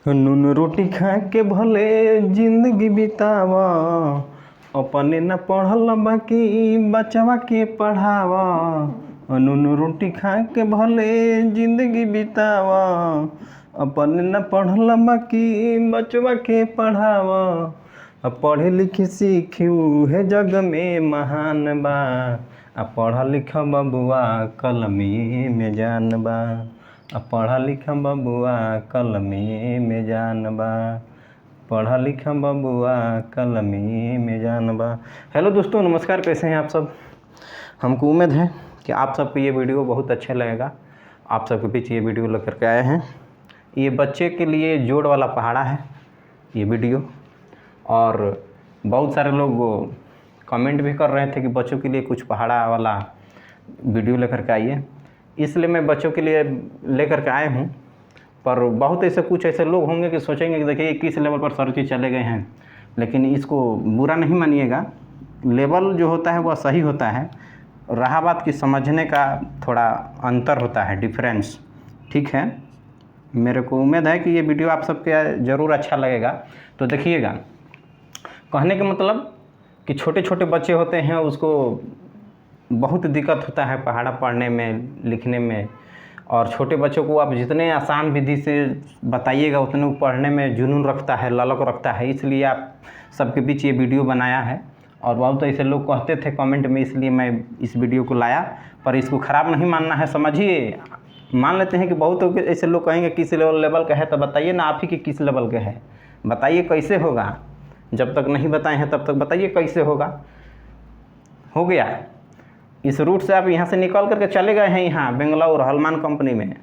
नून रोटी खा के भले जिंदगी बितावा, अपने न पढ़ल बाकी बचवा के पढ़ावा। नून रोटी खा के भले जिंदगी बितावा, अपने न पढ़ल बाकी बचवा के पढ़ावा। पढ़े लिखे सीखू है जग में महान बा, पढ़ा लिखा बबुआ कलमी में जान बा। पढ़ा लिखा बबुआ कलमी में जान बा, पढ़ा लिखा बबुआ कलमी में जान बा। हेलो दोस्तों, नमस्कार। कैसे हैं आप सब? हमको उम्मीद है कि आप सबको ये वीडियो बहुत अच्छा लगेगा। आप सबके बीच ये वीडियो लेकर के आए हैं। ये बच्चे के लिए जोड़ वाला पहाड़ा है ये वीडियो, और बहुत सारे लोग कमेंट भी कर रहे थे कि बच्चों के लिए कुछ पहाड़ा वाला वीडियो लेकर के आइए, इसलिए मैं बच्चों के लिए लेकर के आए हूँ। पर बहुत ऐसे कुछ ऐसे लोग होंगे कि सोचेंगे कि देखिए किस लेवल पर सर जी चले गए हैं, लेकिन इसको बुरा नहीं मानिएगा। लेवल जो होता है वह सही होता है, रहा बात कि समझने का थोड़ा अंतर होता है, डिफरेंस। ठीक है, मेरे को उम्मीद है कि ये वीडियो आप सबके ज़रूर अच्छा लगेगा। तो देखिएगा, कहने का मतलब कि छोटे छोटे बच्चे होते हैं, उसको बहुत दिक्कत होता है पहाड़ा पढ़ने में, लिखने में। और छोटे बच्चों को आप जितने आसान विधि से बताइएगा उतने वो पढ़ने में जुनून रखता है, ललक रखता है। इसलिए आप सबके बीच ये वीडियो बनाया है। और बहुत ऐसे लोग कहते थे कमेंट में, इसलिए मैं इस वीडियो को लाया। पर इसको ख़राब नहीं मानना है, समझिए। मान लेते हैं कि बहुत ऐसे लोग कहेंगे किस लेवल का है, तो बताइए ना आप ही कि किस लेवल का है। बताइए कैसे होगा, जब तक नहीं बताए हैं तब तक बताइए कैसे होगा। हो गया, इस रूट से आप यहाँ से निकल करके चले गए हैं यहाँ बेंगलुरु हलमान कंपनी में,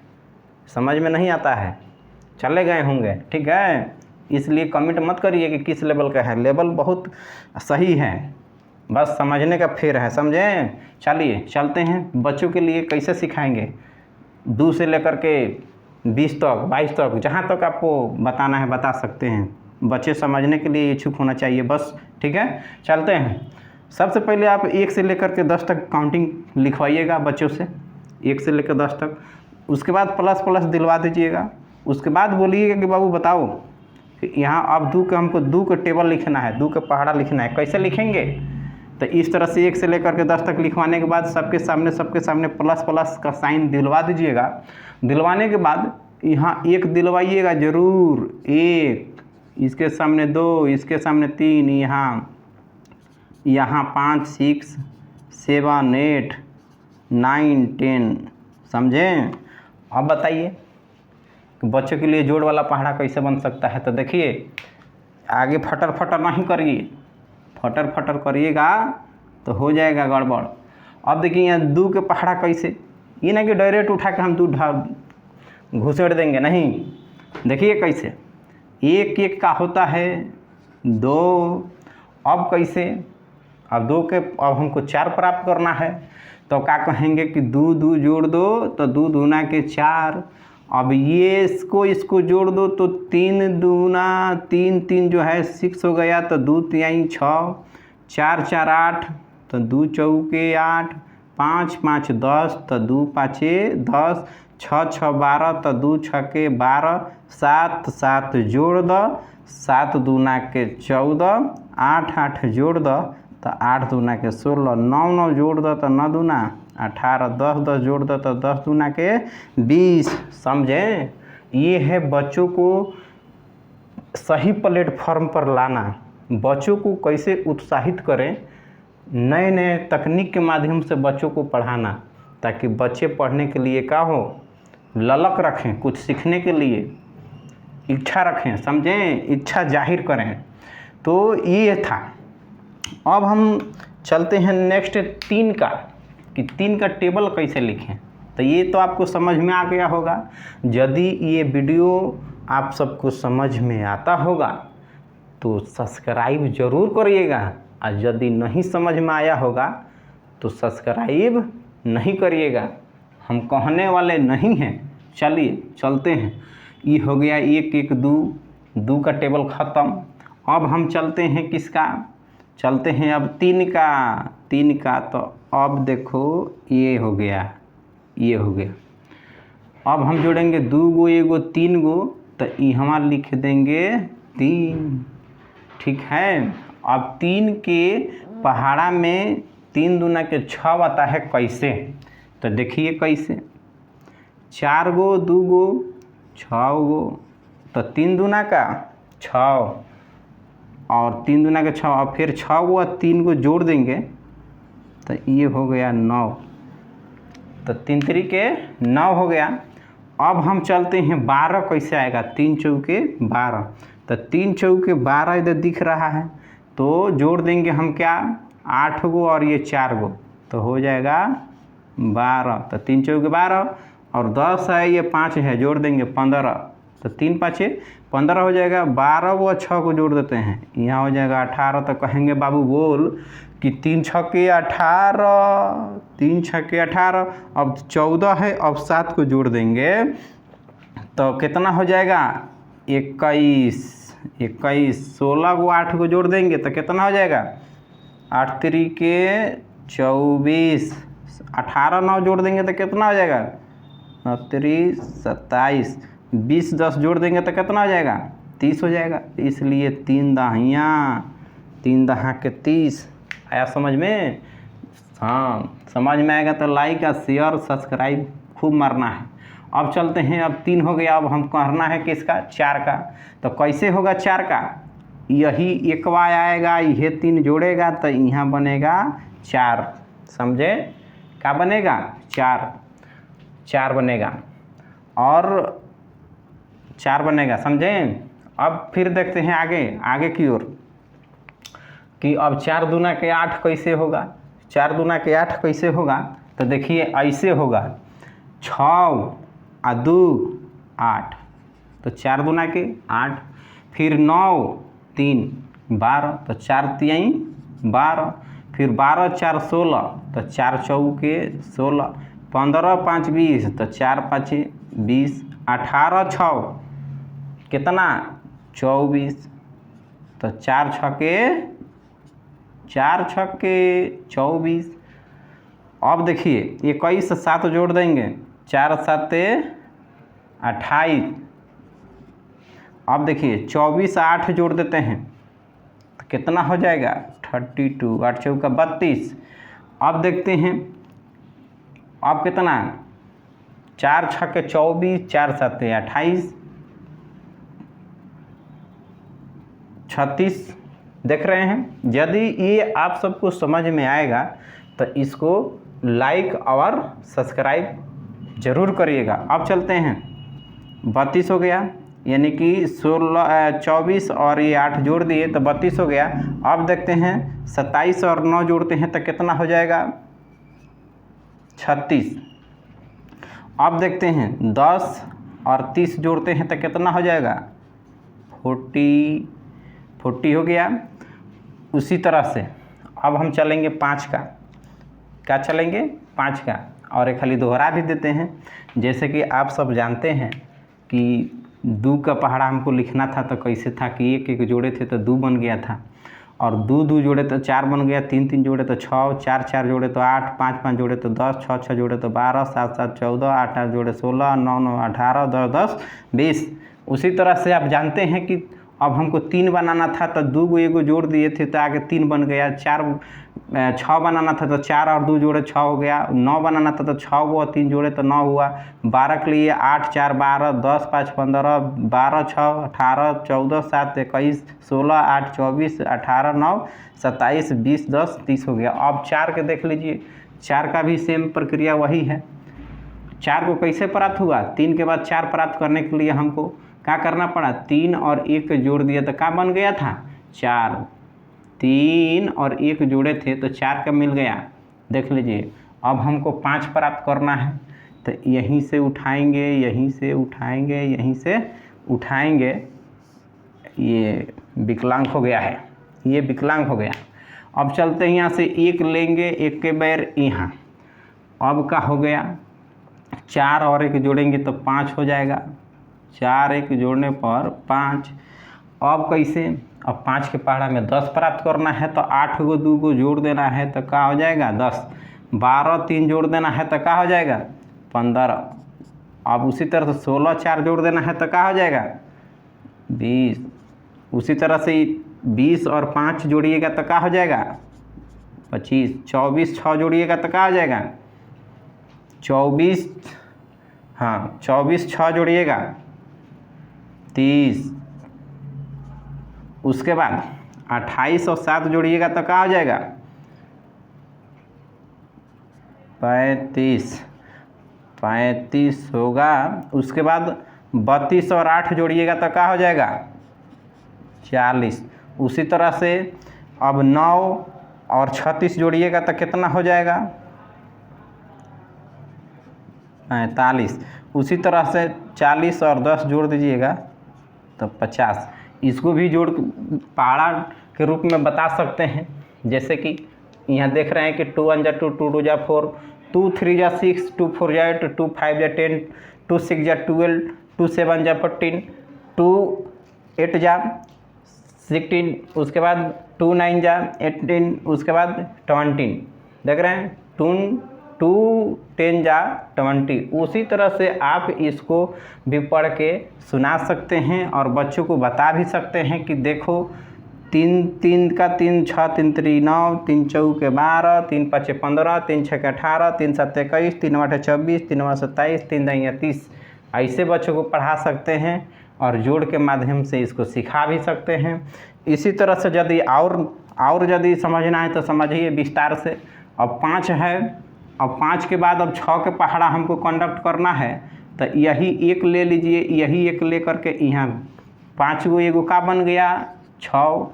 समझ में नहीं आता है, चले गए होंगे। ठीक है, इसलिए कमेंट मत करिए कि किस लेवल का है। लेवल बहुत सही है, बस समझने का फेर है, समझें। चलिए चलते हैं। बच्चों के लिए कैसे सिखाएंगे, 2 से लेकर के 20 तक, 22 तक, जहाँ तक आपको बताना है बता सकते हैं। बच्चे समझने के लिए इच्छुक होना चाहिए बस। ठीक है, चलते हैं। सबसे पहले आप 1 से लेकर के 10 तक काउंटिंग लिखवाइएगा बच्चों से, 1 से लेकर 10 तक। उसके बाद प्लस प्लस दिलवा दीजिएगा। उसके बाद बोलिएगा कि बाबू बताओ कि यहाँ अब 2 का हमको 2 का टेबल लिखना है, 2 का पहाड़ा लिखना है, कैसे लिखेंगे? तो इस तरह से 1 से लेकर के 10 तक लिखवाने के बाद सबके सामने प्लस प्लस का साइन दिलवा दीजिएगा। दिलवाने के बाद यहाँ 1 दिलवाइएगा ज़रूर, 1, इसके सामने 2, इसके सामने 3, यहाँ 5, 6, 7, 8, 9, 10, समझें। अब बताइए कि बच्चों के लिए जोड़ वाला पहाड़ा कैसे बन सकता है। तो देखिए, आगे फटर फटर नहीं करिए, फटर फटर करिएगा तो हो जाएगा गड़बड़। अब देखिए यहाँ 2 के पहाड़ा कैसे, ये ना कि डायरेक्ट उठा के हम 2 घुसेड़ देंगे, नहीं। देखिए कैसे, 1 का होता है 2। अब कैसे, अब 2 के अब हमको 4 प्राप्त करना है, तो क्या कहेंगे कि 2 2 जोड़ दो तो 2 दूना के 4। अब ये इसको जोड़ दो तो 3 दूना 3 3 जो है 6 हो गया, तो 2 3 6, 4 4 8, तो 2 चौके 8, 5 5 10, तो 2 5 10, 6 6 12, तो 2 6 के 12, 7 7 जोड़ दो, 7 दूना के 14, 8 8 जोड़ दो तो 8 दूना के 16, 9 9 जोड़ दो तो 9 दूना 18, 10 10 जोड़ दो तो 10 दूना के 20। समझें, ये है बच्चों को सही प्लेटफॉर्म पर लाना, बच्चों को कैसे उत्साहित करें, नए नए तकनीक के माध्यम से बच्चों को पढ़ाना, ताकि बच्चे पढ़ने के लिए क्या हो, ललक रखें, कुछ सीखने के लिए इच्छा रखें, समझें, इच्छा जाहिर करें। तो ये था। अब हम चलते हैं नेक्स्ट 3 का, कि 3 का टेबल कैसे लिखें। तो ये तो आपको समझ में आ गया होगा। यदि ये वीडियो आप सबको समझ में आता होगा तो सब्सक्राइब ज़रूर करिएगा, और यदि नहीं समझ में आया होगा तो सब्सक्राइब नहीं करिएगा। हम कहने वाले नहीं हैं। चलिए चलते हैं। ये हो गया 1 1 2, 2 का टेबल ख़त्म। अब हम चलते हैं किसका, चलते हैं अब 3 का। तो अब देखो, ये हो गया, ये हो गया। अब हम जोड़ेंगे 2 गो, 1 गो, 3 गो, तो यहाँ लिख देंगे 3। ठीक है। अब 3 के पहाड़ा में 3 दूना के 6 आता है कैसे, तो देखिए कैसे, 4 गो 2 गो 6 गो, तो 3 दूना का 6 और 3 दूना का 6 और फिर 6 गो और 3 गो जोड़ देंगे तो ये हो गया 9, तो 3 तरीके 9 हो गया। अब हम चलते हैं 12 कैसे आएगा, 3 चौके 12, तो 3 चौके 12 इधर दिख रहा है तो जोड़ देंगे हम क्या, 8 गो और ये 4 गो, तो हो जाएगा 12, तो 3 चौके 12 और 10 है ये 5 है, जोड़ देंगे 15, तो 3 5 15 हो जाएगा। 12 को 6 को जोड़ देते हैं, यहाँ हो जाएगा 18, तो कहेंगे बाबू बोल कि 3 छक्के 18, 3 छक्के 18, अब 14 है, अब 7 को जोड़ देंगे तो कितना हो जाएगा 21, 16 को 8 को जोड़ देंगे तो कितना हो जाएगा 8 तरीके 24, 18 9 जोड़ देंगे तो कितना हो जाएगा 9 तरीक 27, 20 10 जोड़ देंगे तो कितना हो जाएगा 30 हो जाएगा। इसलिए 3 दहियाँ 3 दहा के 30। आया समझ में? हाँ, समझ में आएगा तो लाइक और शेयर सब्सक्राइब खूब मारना है। अब चलते हैं, अब 3 हो गया, अब हम करना है किसका, 4 का। तो कैसे होगा 4 का, यही एकवा आएगा, यह 3 जोड़ेगा तो यहाँ बनेगा 4, समझे? क्या बनेगा 4 बनेगा और 4 बनेगा, समझे? अब फिर देखते हैं आगे की ओर कि अब 4 दूना के 8 कैसे होगा, 4 दूना के 8 कैसे होगा, तो देखिए ऐसे होगा 6 और 2 8, तो 4 दूना के 8, फिर 9 3 12, तो 4 3 12, फिर 12 4 16, तो 4 चौके 16, 15 5 20, तो 4 5 20, 18 6 कितना 24, तो 4 छक्के 24। अब देखिए 21 से 7 जोड़ देंगे, 4 7 28। अब देखिए 24 से 8 जोड़ देते हैं तो कितना हो जाएगा 32, 8 चौका 32। अब देखते हैं अब कितना, 4 छक्के 24, 4 7 28, 36। देख रहे हैं? यदि ये आप सबको समझ में आएगा तो इसको लाइक और सब्सक्राइब जरूर करिएगा। अब चलते हैं, 32 हो गया, यानी कि 24 और ये 8 जोड़ दिए तो 32 हो गया। अब देखते हैं 27 और 9 जोड़ते हैं तो कितना हो जाएगा 36। अब देखते हैं 10 और 30 जोड़ते हैं तो कितना हो जाएगा 40 हो गया। उसी तरह से अब हम चलेंगे 5 का, क्या चलेंगे 5 का, और एक खाली दोहरा भी देते हैं। जैसे कि आप सब जानते हैं कि 2 का पहाड़ा हमको लिखना था तो कैसे था कि 1 1 जोड़े थे तो 2 बन गया था, और 2 2 जोड़े तो 4 बन गया, 3 3 जोड़े तो 6, 4 4 जोड़े तो 8, 5 5 जोड़े तो 10, 6 6 जोड़े तो 12, 7 7 14, 8 8 जोड़े 16, 9 9 18, 10 10 20। उसी तरह से आप जानते हैं कि अब हमको 3 बनाना था तो 2 को 1 को जोड़ दिए थे तो आगे 3 बन गया, 6 बनाना था तो 4 और 2 जोड़े 6 हो गया, 9 बनाना था तो 6 को और 3 जोड़े तो 9 हुआ, 12 के लिए 8 4 12, 10 5 15, 12 6 18, 14 7 21, 16 8 24, 18 9 27, 20 10 30 हो गया। अब 4 के देख लीजिए, 4 का भी सेम प्रक्रिया वही है। 4 को कैसे प्राप्त हुआ, 3 के बाद 4 प्राप्त करने के लिए हमको क्या करना पड़ा, 3 और 1 जोड़ दिया तो क्या बन गया था 4, 3 और 1 जोड़े थे तो 4 का मिल गया। देख लीजिए अब हमको 5 प्राप्त करना है तो यहीं से उठाएंगे, यहीं से उठाएंगे, यहीं से उठाएंगे, ये विकलांग हो गया है, ये विकलांग हो गया। अब चलते हैं यहाँ से 1 लेंगे, 1 के बैर यहाँ, अब क्या हो गया 4 और 1 जोड़ेंगे तो 5 हो जाएगा, 4 1 जोड़ने पर 5। अब कैसे, अब 5 के पहाड़ा में 10 प्राप्त करना है तो 8 को 2 को जोड़ देना है तो क्या हो जाएगा 10, 12 3 जोड़ देना है तो क्या हो जाएगा 15। अब उसी तरह से 16 4 जोड़ देना है तो क्या हो जाएगा 20। उसी तरह से 20 और 5 जोड़िएगा तो क्या हो जाएगा 25। 24 6 जोड़िएगा तो क्या हो जाएगा 24। हाँ 24 6 जोड़िएगा 30। उसके बाद 28 और 7 जोड़िएगा तो क्या हो जाएगा 35। 35 होगा। उसके बाद 32 और 8 जोड़िएगा तो क्या हो जाएगा 40। उसी तरह से अब 9 और 36 जोड़िएगा तो कितना हो जाएगा 45। उसी तरह से 40 और 10 जोड़ दीजिएगा तो 50। इसको भी जोड़ पहाड़ा के रूप में बता सकते हैं। जैसे कि यहाँ देख रहे हैं कि 2 1 जा 2 2 2 जा 4 2 3 जा 6 2 4 जा 8 2 5 जा 10 2 6 जा 12 2 7 जा 14 2 8 जा 16। उसके बाद 2 9 जा 18। उसके बाद 20 देख रहे हैं 2 10 जा 20। उसी तरह से आप इसको भी पढ़ के सुना सकते हैं और बच्चों को बता भी सकते हैं कि देखो 3 3 का 3 6 3 3 9 3 4 के 12 3 5 15 3 6 के 18 3 7 21 3 8 24 3 9 27 3 9 30। ऐसे बच्चों को पढ़ा सकते हैं और जोड़ के माध्यम से इसको सिखा भी सकते हैं। इसी तरह से यदि और यदि समझना है तो समझिए विस्तार से। अब 5 है, अब 5 के बाद अब 6 के पहाड़ा हमको कंडक्ट करना है तो यही एक ले लीजिए, यही एक ले करके यहाँ 5 गो एगो का बन गया 6।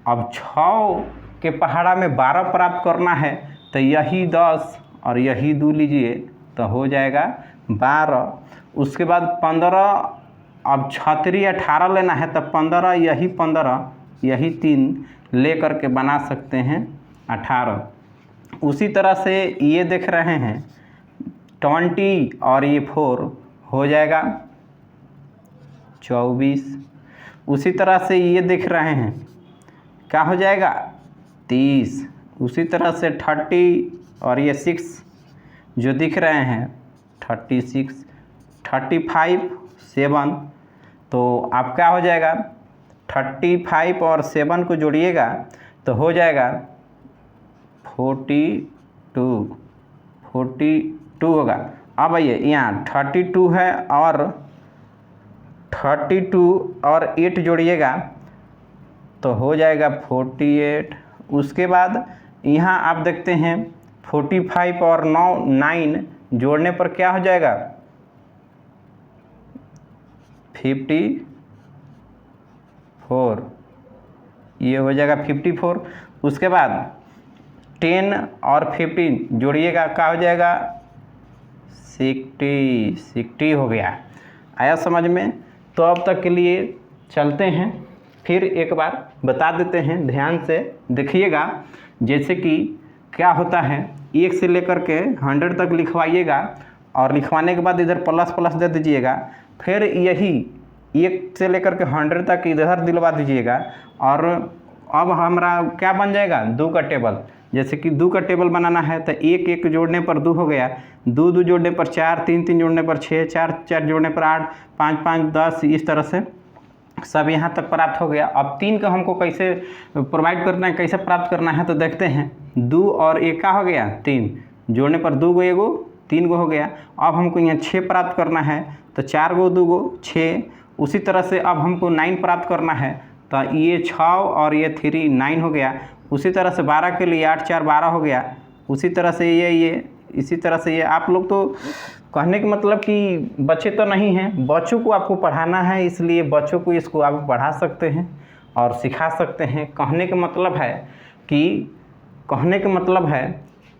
अब 6 के पहाड़ा में 12 प्राप्त करना है तो यही 10 और यही 2 लीजिए तो हो जाएगा 12। उसके बाद 15। अब 36 18 लेना है तो 15 यही 3 ले करके बना सकते हैं 18। उसी तरह से ये देख रहे हैं 20 और ये 4 हो जाएगा 24। उसी तरह से ये देख रहे हैं क्या हो जाएगा 30। उसी तरह से 30 और ये 6 जो दिख रहे हैं 36 35 7। तो आप क्या हो जाएगा 35 और 7 को जोड़िएगा तो हो जाएगा 42 होगा। अब आइए यहाँ 32 है और 32 और 8 जोड़िएगा तो हो जाएगा 48। उसके बाद यहाँ आप देखते हैं 45 और 9 जोड़ने पर क्या हो जाएगा 54। ये हो जाएगा 54। उसके बाद 10 और 15 जोड़िएगा क्या हो जाएगा 60 हो गया। आया समझ में। तो अब तक के लिए चलते हैं, फिर एक बार बता देते हैं, ध्यान से देखिएगा। जैसे कि क्या होता है 1 से लेकर के 100 तक लिखवाइएगा और लिखवाने के बाद इधर प्लस प्लस दे दीजिएगा। फिर यही 1 से लेकर के 100 तक इधर दिलवा दीजिएगा और अब हमारा क्या बन जाएगा 2 का टेबल। जैसे कि 2 का टेबल बनाना है तो 1 1 जोड़ने पर 2 हो गया, 2 2 जोड़ने पर 4, 3 3 जोड़ने पर 6, 4 4 जोड़ने पर 8, 5 5 10। इस तरह से सब यहाँ तक प्राप्त हो गया। अब 3 का हमको कैसे प्रोवाइड करना है, कैसे प्राप्त करना है तो देखते हैं। 2 और 1 का हो गया 3 जोड़ने पर 2 गो एगो 3 गो हो गया। अब हमको यहाँ 6 प्राप्त करना है तो 4 गो 2 गो 6। उसी तरह से अब हमको 9 प्राप्त करना है तो ये 6 और ये 3 9 हो गया। उसी तरह से 12 के लिए 8 4 12 हो गया। उसी तरह से ये इसी तरह से ये। आप लोग तो कहने का मतलब कि बच्चे तो नहीं हैं, बच्चों को आपको पढ़ाना है, इसलिए बच्चों को इसको आप पढ़ा सकते हैं और सिखा सकते हैं। कहने का मतलब है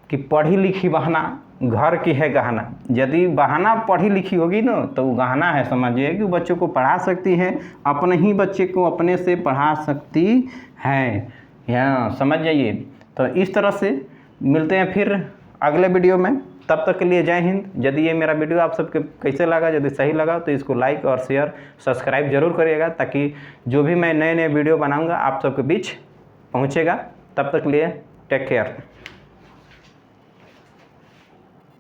कि पढ़ी लिखी बहना घर की है गहना। यदि बहना पढ़ी लिखी होगी ना तो वो गहना है, समझिए कि बच्चों को पढ़ा सकती है, अपने ही बच्चे को अपने से पढ़ा सकती है। यहाँ समझ जाइए। तो इस तरह से मिलते हैं फिर अगले वीडियो में। तब तक के लिए जय हिंद। यदि ये मेरा वीडियो आप सबके कैसे लगा, यदि सही लगा तो इसको लाइक और शेयर सब्सक्राइब जरूर करिएगा, ताकि जो भी मैं नए वीडियो बनाऊंगा आप सबके बीच पहुंचेगा। तब तक के लिए टेक केयर।